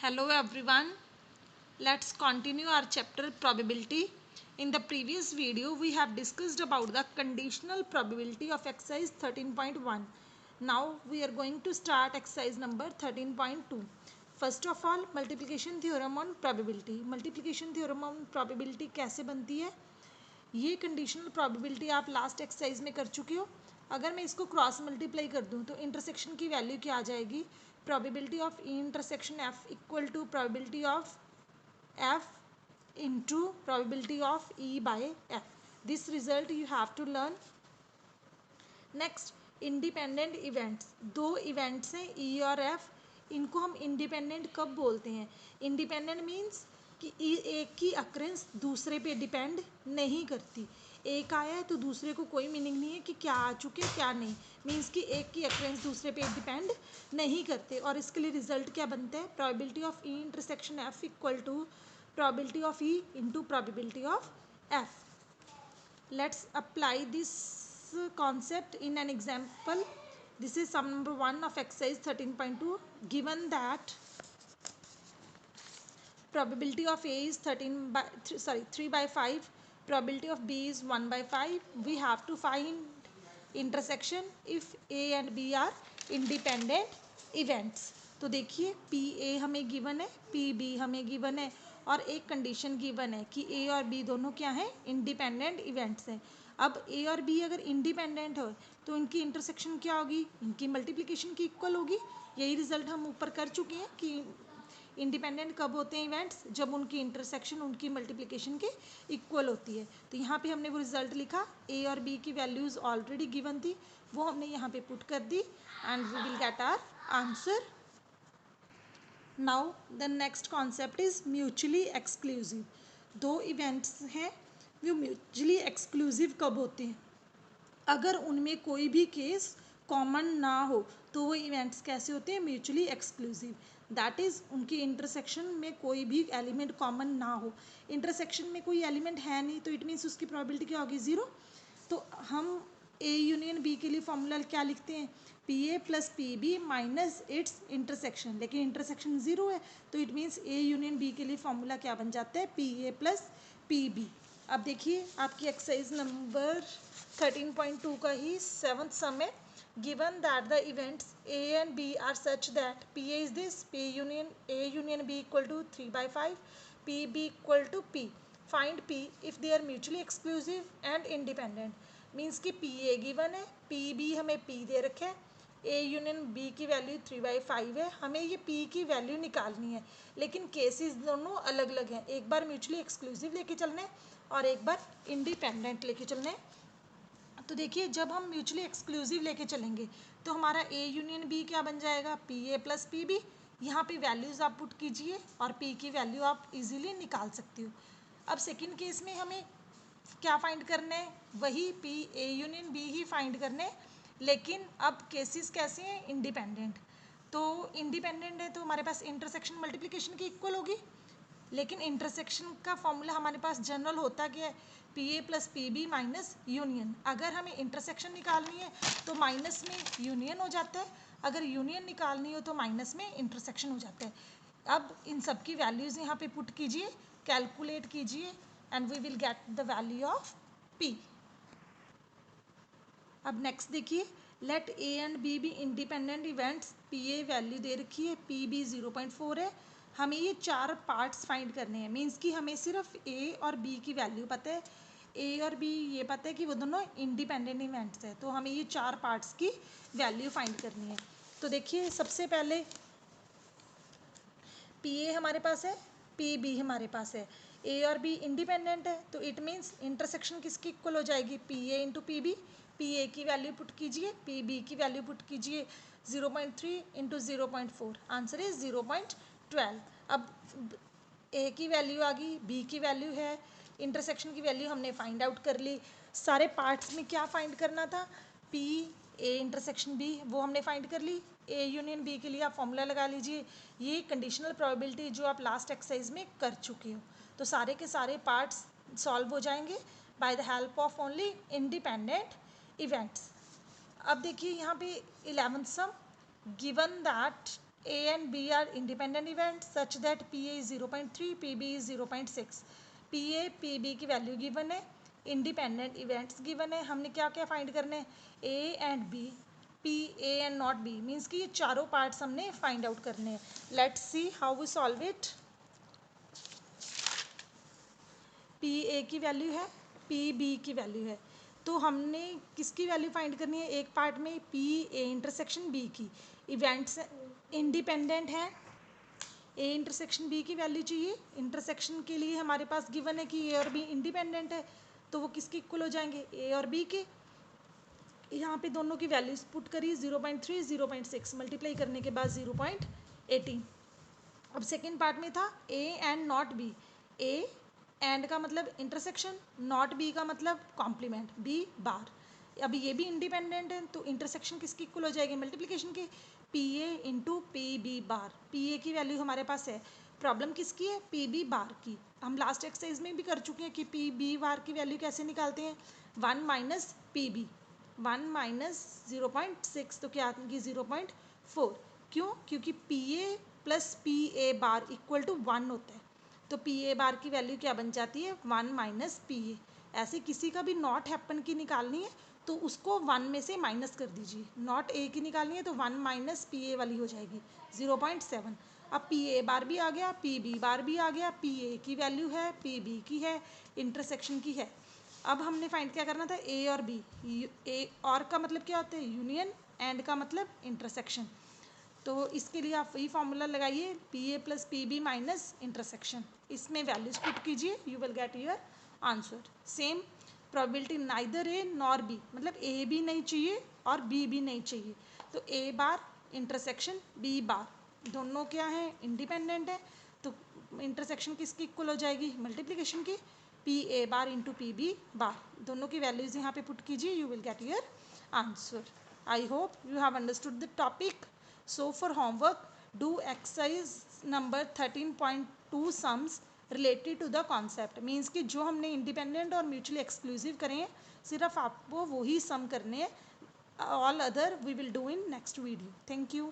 Hello everyone. Let's continue our chapter probability. In the previous video we have discussed about the conditional probability of exercise 13.1. Now we are going to start exercise number 13.2. First of all multiplication theorem on probability. Multiplication theorem on probability कैसे बनती है? ये conditional probability आप last exercise में कर चुके हो. अगर मैं इसको क्रॉस मल्टीप्लाई कर दूं तो इंटरसेक्शन की वैल्यू क्या आ जाएगी? Probability of E intersection F equal to probability of F into probability of E by F. This result you have to learn. Next independent events. दो इवेंट्स हैं ई और एफ. इनको हम इंडिपेंडेंट कब बोलते हैं? इंडिपेंडेंट मीन्स कि एक की अक्रेंस दूसरे पे डिपेंड नहीं करती. एक आया है तो दूसरे को कोई मीनिंग नहीं है कि क्या आ चुके क्या नहीं. मीन्स कि एक की अक्रेंस दूसरे पे डिपेंड नहीं करते. और इसके लिए रिजल्ट क्या बनता है? Probability of E intersection F equal to probability of E into probability of F. Let's apply this concept in an example. This is sum number 1 of exercise 13.2. Given that probability of A is 3 by 5, probability of B is 1 by 5, we have to find intersection if A and B are independent events. तो देखिए P A हमें given है, P B हमें given है और एक condition given है कि ए और बी दोनों क्या हैं? इंडिपेंडेंट इवेंट्स हैं. अब ए और बी अगर इंडिपेंडेंट हो तो इनकी इंटरसेक्शन क्या होगी? इनकी मल्टीप्लिकेशन की इक्वल होगी. यही रिजल्ट हम ऊपर कर चुके हैं कि इंडिपेंडेंट कब होते हैं इवेंट्स? जब उनकी इंटरसेक्शन उनकी मल्टीप्लिकेशन के इक्वल होती है. तो यहाँ पे हमने वो रिजल्ट लिखा. ए और बी की वैल्यूज ऑलरेडी गिवन थी, वो हमने यहाँ पे पुट कर दी and we will get our answer. Now the next concept is mutually exclusive. दो इवेंट्स हैं, वो म्यूचुअली एक्सक्लूसिव कब होते हैं? अगर उनमें कोई भी केस कॉमन ना हो तो वो इवेंट्स कैसे होते हैं? Mutually exclusive. दैट इज़ उनकी इंटरसेक्शन में कोई भी एलिमेंट कॉमन ना हो. इंटरसेक्शन में कोई एलिमेंट है नहीं तो इट मीन्स उसकी प्रोबेबिलिटी क्या होगी? ज़ीरो. तो हम ए यूनियन बी के लिए फॉर्मूला क्या लिखते हैं? P A plus P B minus its intersection. लेकिन इंटरसेक्शन ज़ीरो है तो it means A union B के लिए फॉर्मूला क्या बन जाता है? P A plus P B. अब देखिए आपकी एक्सरसाइज नंबर 13.2 का ही 7th सम है. Given that the events A and B are such that P A is this, P union A union B equal to 3 by 5, P B equal to P. Find P if they are mutually exclusive and independent. Means कि P A given है, P B हमें P दे रखे है, A union B की value 3 by 5 है. हमें ये पी की वैल्यू निकालनी है. लेकिन केसेस दोनों अलग अलग हैं. एक बार म्यूचुअली एक्सक्लूसिव लेके चलने और एक बार इंडिपेंडेंट लेके चलने. तो देखिए जब हम म्यूचुअली एक्सक्लूसिव लेके चलेंगे तो हमारा ए यूनियन बी क्या बन जाएगा? P A plus P B. यहाँ पे वैल्यूज़ आप पुट कीजिए और पी की वैल्यू आप इजीली निकाल सकते हो. अब सेकंड केस में हमें क्या फाइंड करना है? वही पी ए यूनियन बी ही फाइंड करने हैं. लेकिन अब केसेस कैसे हैं? इंडिपेंडेंट. तो इंडिपेंडेंट है तो हमारे पास इंटरसेक्शन मल्टीप्लिकेशन की इक्वल होगी. लेकिन इंटरसेक्शन का फॉर्मूला हमारे पास जनरल होता क्या है? P A plus P B minus union. अगर हमें इंटरसेक्शन निकालनी है तो माइनस में यूनियन हो जाता है, अगर यूनियन निकालनी हो तो माइनस में इंटरसेक्शन हो जाता है. अब इन सब की वैल्यूज़ यहाँ पे पुट कीजिए, कैलकुलेट कीजिए and we will get the value of P. अब नेक्स्ट देखिए, let A and B be independent events. P A value दे रखी है, पी बी 0.4 है. हमें ये चार पार्ट्स फाइंड करने हैं. मीन्स कि हमें सिर्फ ए और बी की वैल्यू पता है, ए और बी ये पता है कि वो दोनों इंडिपेंडेंट इवेंट्स है. तो हमें ये चार पार्ट्स की वैल्यू फाइंड करनी है. तो देखिए सबसे पहले पी ए हमारे पास है, पी बी हमारे पास है. ए और बी इंडिपेंडेंट है तो इट मीन्स इंटरसेक्शन किसकी इक्वल हो जाएगी? P A into P B. P A की वैल्यू पुट कीजिए, पी बी की वैल्यू पुट कीजिए. 0.3 इंटू 0.4, आंसर इज 0.12. अब ए की वैल्यू आ गई, बी की वैल्यू है, इंटरसेक्शन की वैल्यू हमने फाइंड आउट कर ली. सारे पार्ट्स में क्या फाइंड करना था? पी ए इंटरसेक्शन बी, वो हमने फाइंड कर ली. ए यूनियन बी के लिए आप फॉर्मूला लगा लीजिए. ये कंडीशनल प्रोबेबिलिटी जो आप लास्ट एक्सरसाइज में कर चुके हो. तो सारे के सारे पार्ट्स सॉल्व हो जाएंगे by the help of only independent events. अब देखिए यहाँ पे 11th sum. Given that A and B are independent events such that PA is 0.3, PB is 0.6. PA, PB की वैल्यू गिवन है, इंडिपेंडेंट इवेंट्स गिवन है, हमने क्या क्या फाइंड करने हैं, A and B, P, A and not B, means कि ये चारों पार्ट्स हमने फाइंड आउट करने हैं. Let's see how we solve it. PA की वैल्यू है, PB की वैल्यू है, तो हमने किसकी वैल्यू फाइंड करनी है, एक पार्ट में PA इंटरसेक्शन B की. इवेंट्स इंडिपेंडेंट है, ए इंटरसेक्शन बी की वैल्यू चाहिए. इंटरसेक्शन के लिए हमारे पास गिवन है कि ए और बी इंडिपेंडेंट है, तो वो किसके इक्वल हो जाएंगे, ए और बी के. यहाँ पे दोनों की वैल्यूज पुट करी, 0.3 0.6 मल्टीप्लाई करने के बाद 0.18. अब सेकेंड पार्ट में था A and not be. A and का मतलब इंटरसेक्शन, नॉट बी का मतलब कॉम्प्लीमेंट, बी बार. अब ये भी इंडिपेंडेंट है, तो इंटरसेक्शन किसकी इक्वल हो जाएगी, मल्टीप्लिकेशन की, P A into P B bar. P A की वैल्यू हमारे पास है, प्रॉब्लम किसकी है, पी बी बार की. हम लास्ट एक्सरसाइज में भी कर चुके हैं कि पी बी बार की वैल्यू कैसे निकालते हैं, 1 माइनस पी बी, 1 माइनस 0.6, तो क्या आएगी 0.4. क्यों, क्योंकि P A plus P A bar equal to 1 होता है, तो पी ए बार की वैल्यू क्या बन जाती है, 1 माइनस पी ए. ऐसे किसी का भी नॉट हैपन की निकालनी है तो उसको 1 में से माइनस कर दीजिए. नॉट ए की निकालनी है तो 1 माइनस पी ए वाली हो जाएगी 0.7. अब पी ए बार भी आ गया, पी बी बार भी आ गया, पी ए की वैल्यू है, पी बी की है, इंटरसेक्शन की है. अब हमने फाइंड क्या करना था, ए और बी. ए और का मतलब क्या होता है, यूनियन, एंड का मतलब इंटरसेक्शन. तो इसके लिए आप वही फॉर्मूला लगाइए, P A plus P B minus intersection. इसमें वैल्यूज पुट कीजिए, you will get your answer. Same probability, neither A nor B, मतलब ए भी नहीं चाहिए और बी भी नहीं चाहिए. तो ए बार इंटरसेक्शन बी बार दोनों क्या है, इंडिपेंडेंट है, तो इंटरसेक्शन किसकी इक्वल हो जाएगी, मल्टीप्लिकेशन की, P A bar into P B bar. दोनों की वैल्यूज यहाँ पे पुट कीजिए, you will get your answer. I hope you have understood the topic. So for homework, do exercise number 13.2 sums related to the concept. Means कि जो हमने independent और mutually exclusive करे हैं, सिर्फ आपको वही सम करने हैं. All other we will do in next video. Thank you.